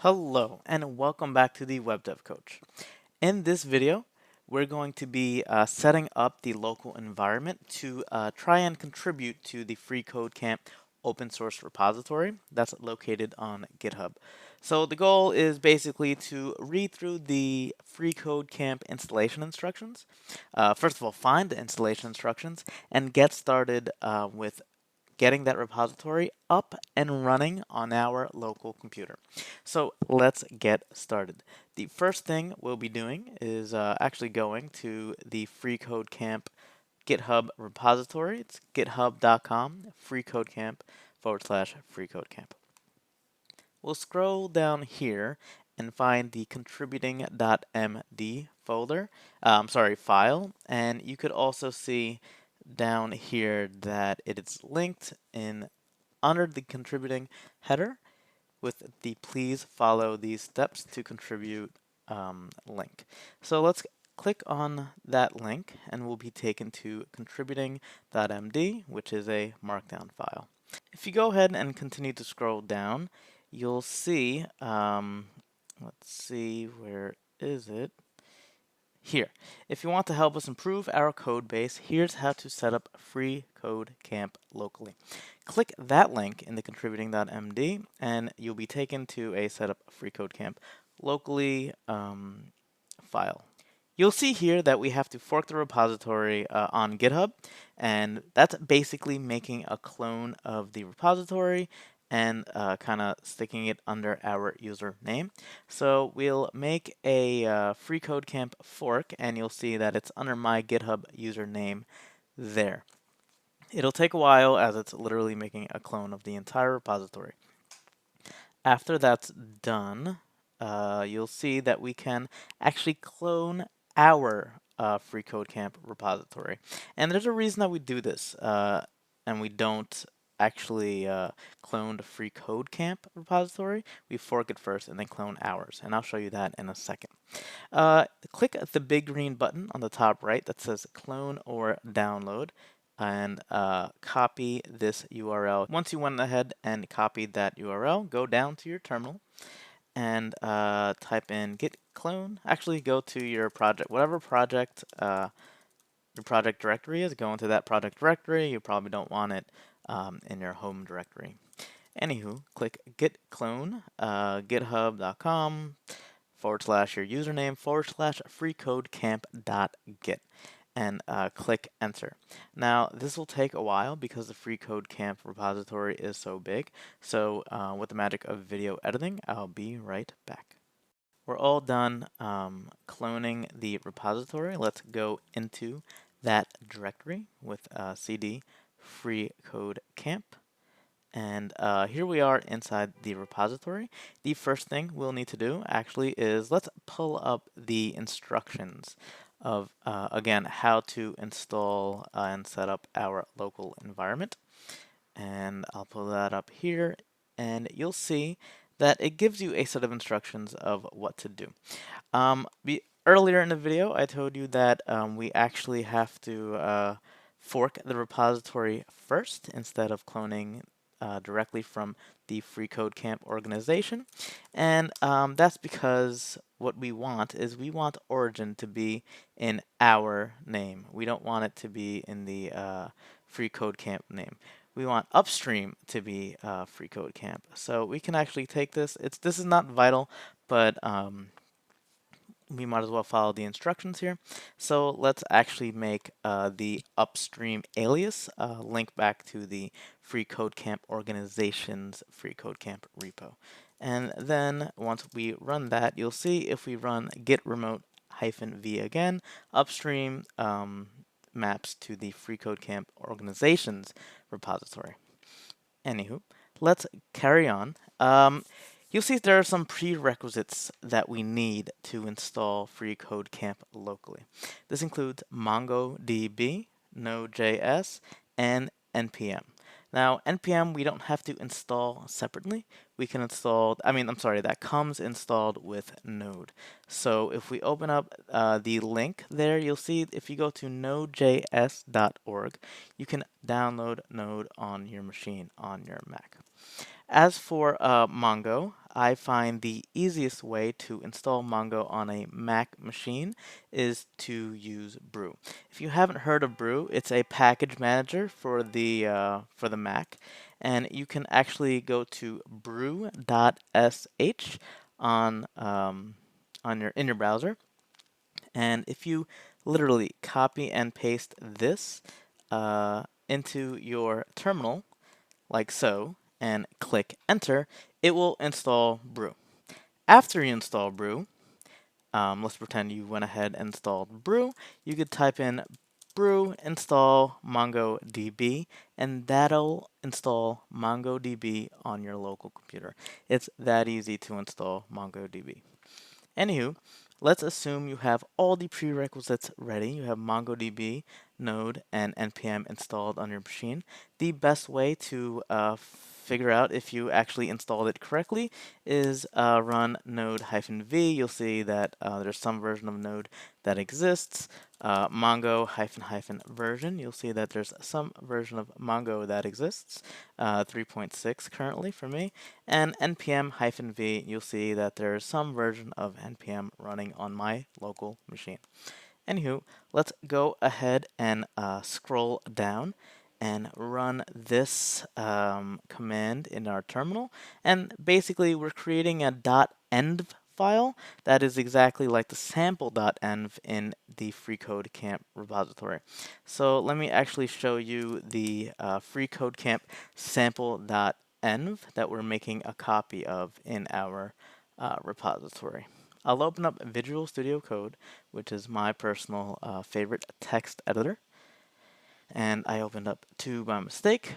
Hello and welcome back to the Web Dev Coach. In this video, we're going to be setting up the local environment to try and contribute to the freeCodeCamp open source repository that's located on GitHub. So the goal is basically to read through the freeCodeCamp installation instructions. First of all, find the installation instructions and get started with getting that repository up and running on our local computer. So let's get started. The first thing we'll be doing is actually going to the freeCodeCamp GitHub repository. It's github.com freecodecamp/freecodecamp. We'll scroll down here and find the contributing.md folder, file, and you could also see down here that it is linked in under the contributing header with the please follow these steps to contribute link. So let's click on that link and we'll be taken to contributing.md, which is a markdown file. If you go ahead and continue to scroll down, you'll see, let's see, where is it? Here. If you want to help us improve our code base, here's how to set up freeCodeCamp locally. Click that link in the contributing.md and you'll be taken to a setup freeCodeCamp locally file. You'll see here that we have to fork the repository on GitHub, and that's basically making a clone of the repository and kind of sticking it under our username. So we'll make a freeCodeCamp fork, and you'll see that it's under my GitHub username there. It'll take a while as it's literally making a clone of the entire repository. After that's done, you'll see that we can actually clone our freeCodeCamp repository. And there's a reason that we do this, and we don't actually clone the freeCodeCamp repository. We fork it first and then clone ours, and I'll show you that in a second. Click the big green button on the top right that says clone or download and copy this URL. Once you went ahead and copied that URL, go down to your terminal and type in git clone. Actually, go to your project, whatever project your project directory is, go into that project directory. You probably don't want it in your home directory. Anywho, click git clone, github.com /your username /freecodecamp.git and click enter. Now this will take a while because the freeCodeCamp repository is so big. So with the magic of video editing, I'll be right back. We're all done cloning the repository. Let's go into that directory with cd freeCodeCamp. And here we are inside the repository. The first thing we'll need to do actually is let's pull up the instructions of, again, how to install and set up our local environment. And I'll pull that up here, and you'll see that it gives you a set of instructions of what to do. Earlier in the video, I told you that we actually have to fork the repository first instead of cloning directly from the freeCodeCamp organization, and that's because what we want is we want origin to be in our name. We don't want it to be in the freeCodeCamp name. We want upstream to be freeCodeCamp. So we can actually take this. This is not vital, but we might as well follow the instructions here. So let's actually make the upstream alias link back to the freeCodeCamp organization's freeCodeCamp repo. And then once we run that, you'll see if we run git remote -v again, upstream maps to the freeCodeCamp organization's repository. Anywho, let's carry on. You'll see there are some prerequisites that we need to install freeCodeCamp locally. This includes MongoDB, Node.js, and NPM. Now, NPM we don't have to install separately. we can install, that comes installed with Node. So if we open up the link there, you'll see if you go to nodejs.org, you can download Node on your machine, on your Mac. As for Mongo, I find the easiest way to install Mongo on a Mac machine is to use Brew. If you haven't heard of Brew, it's a package manager for the Mac, and you can actually go to brew.sh on your in your browser, and if you literally copy and paste this into your terminal, like so, and click enter, it will install Brew. After you install Brew, let's pretend you went ahead and installed Brew, you could type in brew install MongoDB, and that'll install MongoDB on your local computer. It's that easy to install MongoDB. Anywho, let's assume you have all the prerequisites ready. You have MongoDB, Node, and NPM installed on your machine. The best way to figure out if you actually installed it correctly is run node-v. You'll see that there's some version of Node that exists. Mongo-version, you'll see that there's some version of Mongo that exists, 3.6 currently for me, and npm-v, you'll see that there's some version of npm running on my local machine. Anywho, let's go ahead and scroll down and run this command in our terminal. And basically, we're creating a .env file that is exactly like the sample.env in the freeCodeCamp repository. So let me actually show you the freeCodeCamp sample.env that we're making a copy of in our repository. I'll open up Visual Studio Code, which is my personal favorite text editor. And I opened up 2 by mistake.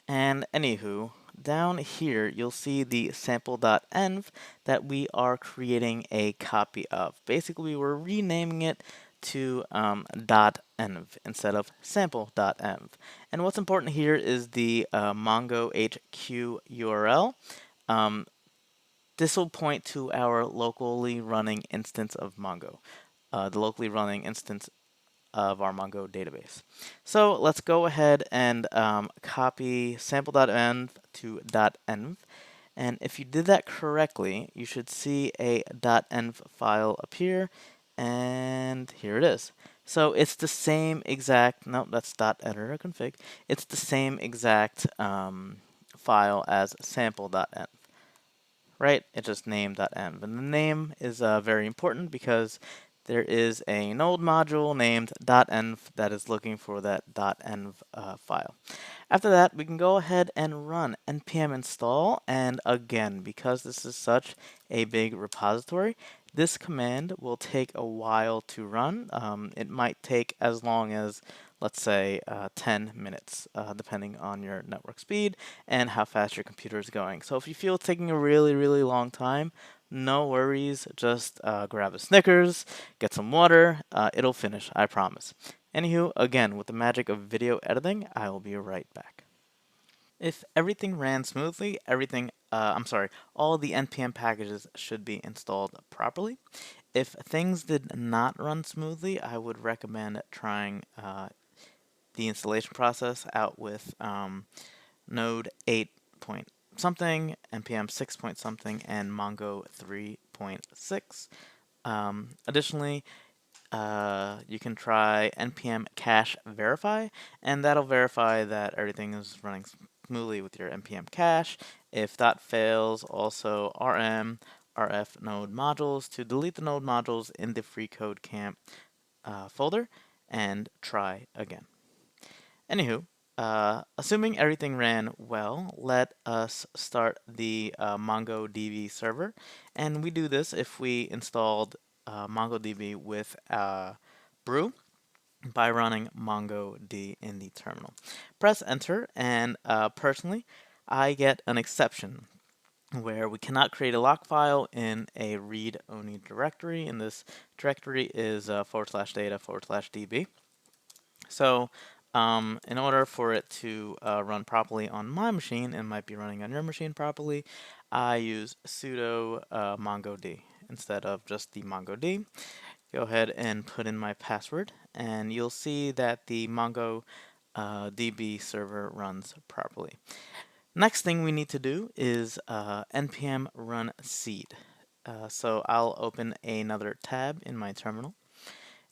And anywho, down here you'll see the sample.env that we are creating a copy of. Basically, we're renaming it to .env instead of sample.env. And what's important here is the Mongo HQ URL. This will point to our locally running instance of Mongo, the locally running instance of our Mongo database. So let's go ahead and copy sample.env to .env. And if you did that correctly, you should see a .env file appear, and here it is. So it's the same exact, no, that's .editor config. It's the same exact file as sample.env. Right? It just named.env. And the name is very important because there is a node module named .env that is looking for that .env file. After that, we can go ahead and run npm install, and again, because this is such a big repository, this command will take a while to run. It might take as long as, let's say, 10 minutes, depending on your network speed and how fast your computer is going. So if you feel it's taking a really, really long time, no worries, just grab a Snickers, get some water, it'll finish, I promise. Anywho, again, with the magic of video editing, I will be right back. If everything ran smoothly, all the npm packages should be installed properly. If things did not run smoothly, I would recommend trying the installation process out with Node 8 point something, npm 6 point something, and Mongo 3.6. Additionally, you can try npm cache verify, and that'll verify that everything is running smoothly with your npm cache. If that fails, also rm rf node modules to delete the node modules in the freeCodeCamp folder and try again. Anywho, assuming everything ran well, let us start the MongoDB server. And we do this if we installed MongoDB with Brew by running MongoD in the terminal. Press enter, and personally, I get an exception where we cannot create a lock file in a read-only directory, and this directory is /data/db. So In order for it to run properly on my machine, and might be running on your machine properly, I use sudo mongod instead of just the mongod. Go ahead and put in my password, and you'll see that the Mongo DB server runs properly. Next thing we need to do is npm run seed. So I'll open another tab in my terminal,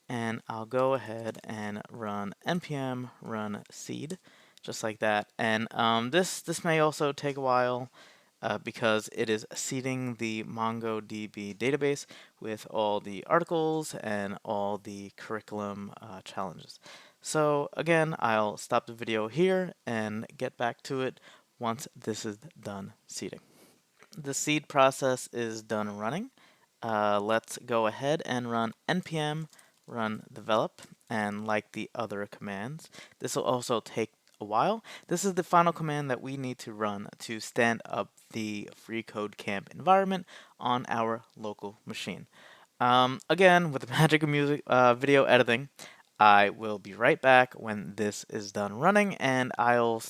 and I'll go ahead and run npm run seed, just like that. And this may also take a while because it is seeding the MongoDB database with all the articles and all the curriculum challenges. So again, I'll stop the video here and get back to it once this is done seeding. The seed process is done running. Let's go ahead and run npm run develop, and like the other commands, this will also take a while. This is the final command that we need to run to stand up the freeCodeCamp environment on our local machine. Again, with the magic of music video editing, I will be right back when this is done running, and we'll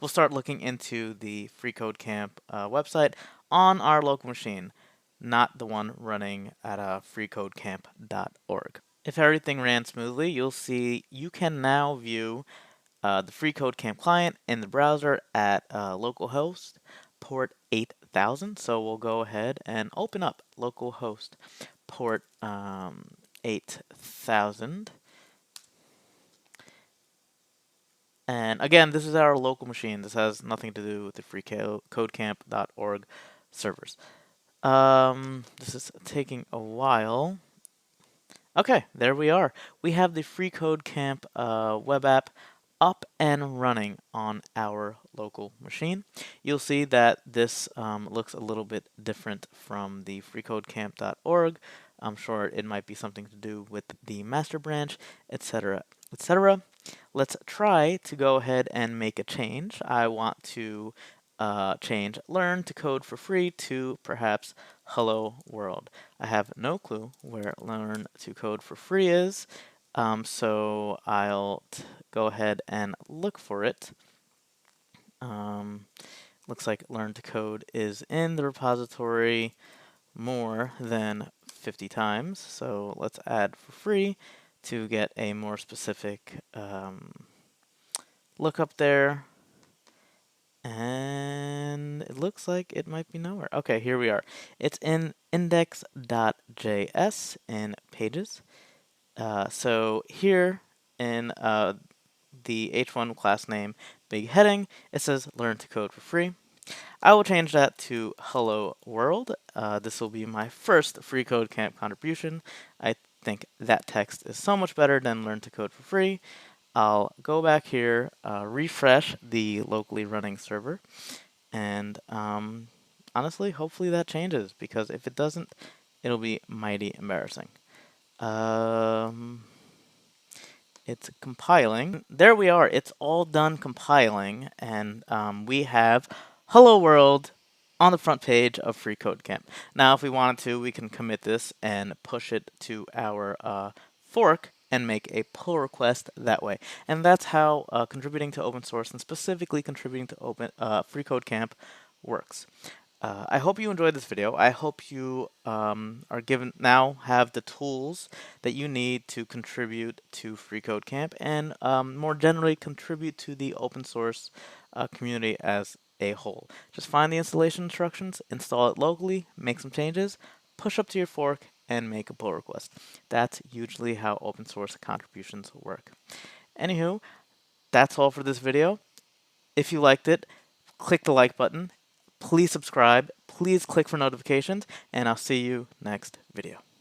start looking into the freeCodeCamp website on our local machine, not the one running at freecodecamp.org. If everything ran smoothly, you'll see you can now view the freeCodeCamp client in the browser at localhost port 8000. So we'll go ahead and open up localhost port 8000. And again, this is our local machine. This has nothing to do with the freecodecamp.org servers. This is taking a while. Okay, there we are. We have the freeCodeCamp web app up and running on our local machine. You'll see that this looks a little bit different from the freecodecamp.org. I'm sure it might be something to do with the master branch, etc., etc. Let's try to go ahead and make a change. I want to change learn to code for free to perhaps hello world. I have no clue where learn to code for free is, so I'll go ahead and look for it. Looks like learn to code is in the repository more than 50 times, so let's add for free to get a more specific look up there. And it looks like it might be nowhere. Okay, here we are. It's in index.js in pages. So here in the h1 class name big heading, it says learn to code for free. I will change that to hello world. This will be my first freeCodeCamp contribution. I think that text is so much better than learn to code for free. I'll go back here, refresh the locally running server, and honestly, hopefully that changes, because if it doesn't, it'll be mighty embarrassing. It's compiling. There we are. It's all done compiling, and we have Hello World on the front page of freeCodeCamp. Now, if we wanted to, we can commit this and push it to our fork and make a pull request that way. And that's how contributing to open source, and specifically contributing to freeCodeCamp, works. I hope you enjoyed this video. I hope you now have the tools that you need to contribute to freeCodeCamp, and more generally contribute to the open source community as a whole. Just find the installation instructions, install it locally, make some changes, push up to your fork, and make a pull request. That's usually how open source contributions work. Anywho, that's all for this video. If you liked it, click the like button. Please subscribe. Please click for notifications, and I'll see you next video.